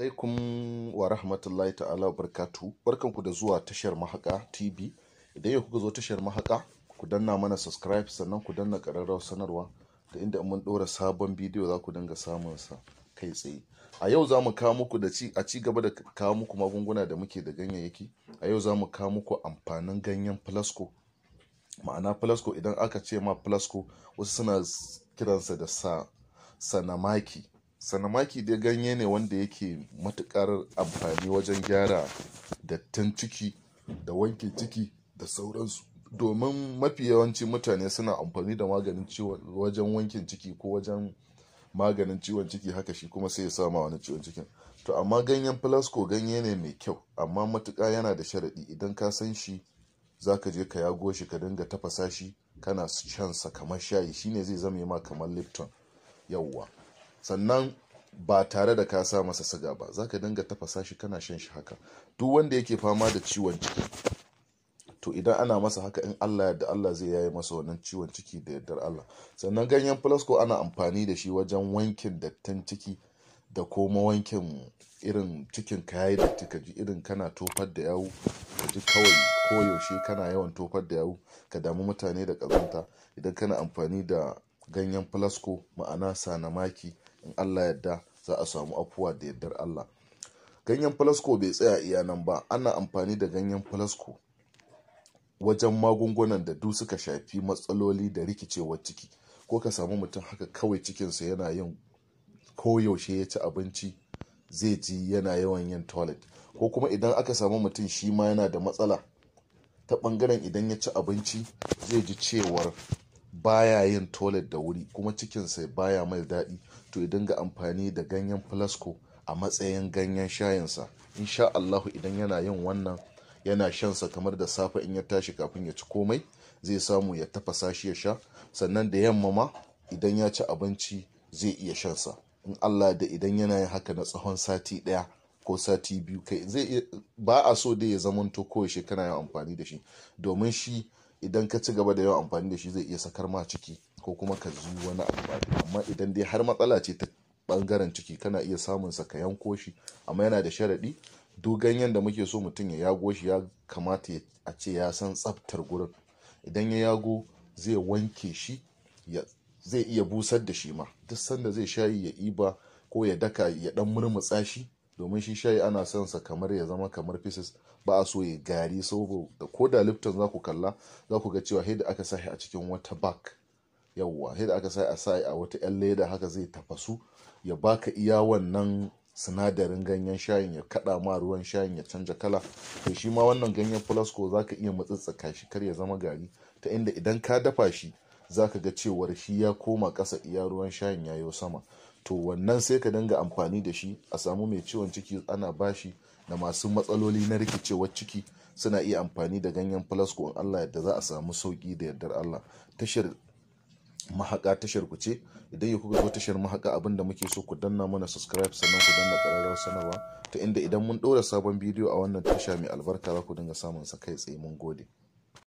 Alaikum wa rahmatullahi ta'ala wa barkatu. Barkanku da zuwa tashar Mahaka TV. Idan yau kuka zo tashar Mahaka, ku danna mana subscribe sannan ku danna ƙararrawar sanarwa da inda mun ɗora sabon bidiyo za ku dinga samun sa kai tsaye. A yau za mu kawo muku a ci gaba da kawo muku magunguna da muke da ganyayyaki. A yau za mu kawo muku amfanin ganyen Filasco. Ma'ana Filasco, idan aka ce ma Filasco, wasu suna kiransa da sanamaki. Sanamaki dai ganye ne wanda yake matukar amfani wajen gyara dattin ciki da wanke ciki da sauransu, domin mafi yawanci mutane suna amfani da maganin ciwon wajen wankin ciki ko wajen maganin ciwon ciki, haka shi kuma sai ya sama wani ciwon cikin. To amma ganyen Filasco ganye ne mai kyau, amma matuƙa yana da sharaɗi. Idan ka san shi zaka je ka yago shi ka dinga tafasa shi kana shan sa kamar shayi, shine zai zame ma kamar Lipton. Yawwa. Sannan ba tare da ka sa masa siga ba, za ka dinga tafasa shi kana shan shi haka. Duk wanda yake fama da ciwon ciki, to idan ana masa haka, in Allah yadda Allah zai yaye masa wannan ciwon ciki da yardar Allah. Sannan ganyen Filasco ana amfani da shi wajen wankin dattin ciki da kuma wankin irin cikin ka yayi datti, ka ji irin kana tofar da yawu, ka ji kawai koyaushe kana yawan tofar da yawu, ka damu mutane da ƙazanta. Idan kana amfani da ganyen Filasco, ma'ana sanamaki, in Allah yadda za a samu afuwa da yardar Allah. Ganyen Filasco bai tsaya iya nan ba, ana amfani da ganyen Filasco wajen magungunan da duk suka shafi matsaloli da rikicewar ciki. Ko ka samu mutum haka kawai cikinsa yana yin, koyaushe ya ci abinci zai ji yana yawan yin toilet, ko kuma idan aka samu mutum shi ma yana da matsala ta ɓangaren idan ya ci abinci zai ji cewar baya yin toilet da wuri kuma cikinsa baya mai daɗi, to ya dinga amfani da ganyen Filasco a matsayin ganyen shayinsa. Insha Allahu idan yana yin wannan, yana shansa kamar da safe in ya tashi kafin ya ci komai, zai samu ya tafasa shi ya sha. Sannan da yamma ma idan ya ci abinci zai iya shansa. In Allah da idan yana yin haka na tsawon sati ɗaya ko sati biyu, kai ba a so dai ya zamanto koyaushe kana yin amfani da shi, domin shi idan ka ci gaba da yawan amfani da shi zai iya sakar ma ciki ko kuma ka ji wani abu ba. Amma idan dai har matsala ce ta bangaren ciki, kana iya samun sa ka yanko shi, amma yana da sharaɗi. Duk ganyen da muke so mutum ya yago shi, ya kamata a ce ya san tsaftar gurin. Idan ya yago zai wanke shi, zai iya busar da shi ma. Duk sanda zai shayi ya iba ko ya daka ya dan murmutsa shi, domin shi shayi ana son sa kamar ya zama kamar pieces, ba a so ya gari. Saboda ko da Lipton za ku kalla, za ku ga cewa da aka sa a cikin wata bag. Yawwa, da aka sa a wata 'yan leda haka zai tafasu, ya baka iya wannan sinadarin ganyen shayin, ya kada ma ruwan shayin ya canja kala. To shi ma wannan ganyen Filasco za ka iya mutsutsuka shi kar ya zama gari, ta inda idan ka dafa shi za ka ga cewar shi ya koma ƙasa, iya ruwan shayin ya yo sama. To wannan sai ka dinga amfani da shi. A samu mai ciwon ciki ana bashi, da masu matsaloli na rikicewar ciki suna iya amfani da ganyen Filasco. In Allah yadda za a samu sauki da yardar Allah. Tashar Mahaka tashar ku ce. Idan ya kuka zo tashar Mahaka, abinda muke so ku danna mana subscribe sannan ku danna ƙararrawar sanarwa, ta inda idan mun ɗora sabon bidiyo a wannan tasha mai albarka za ku dinga samun sa kai tsaye. Mun gode.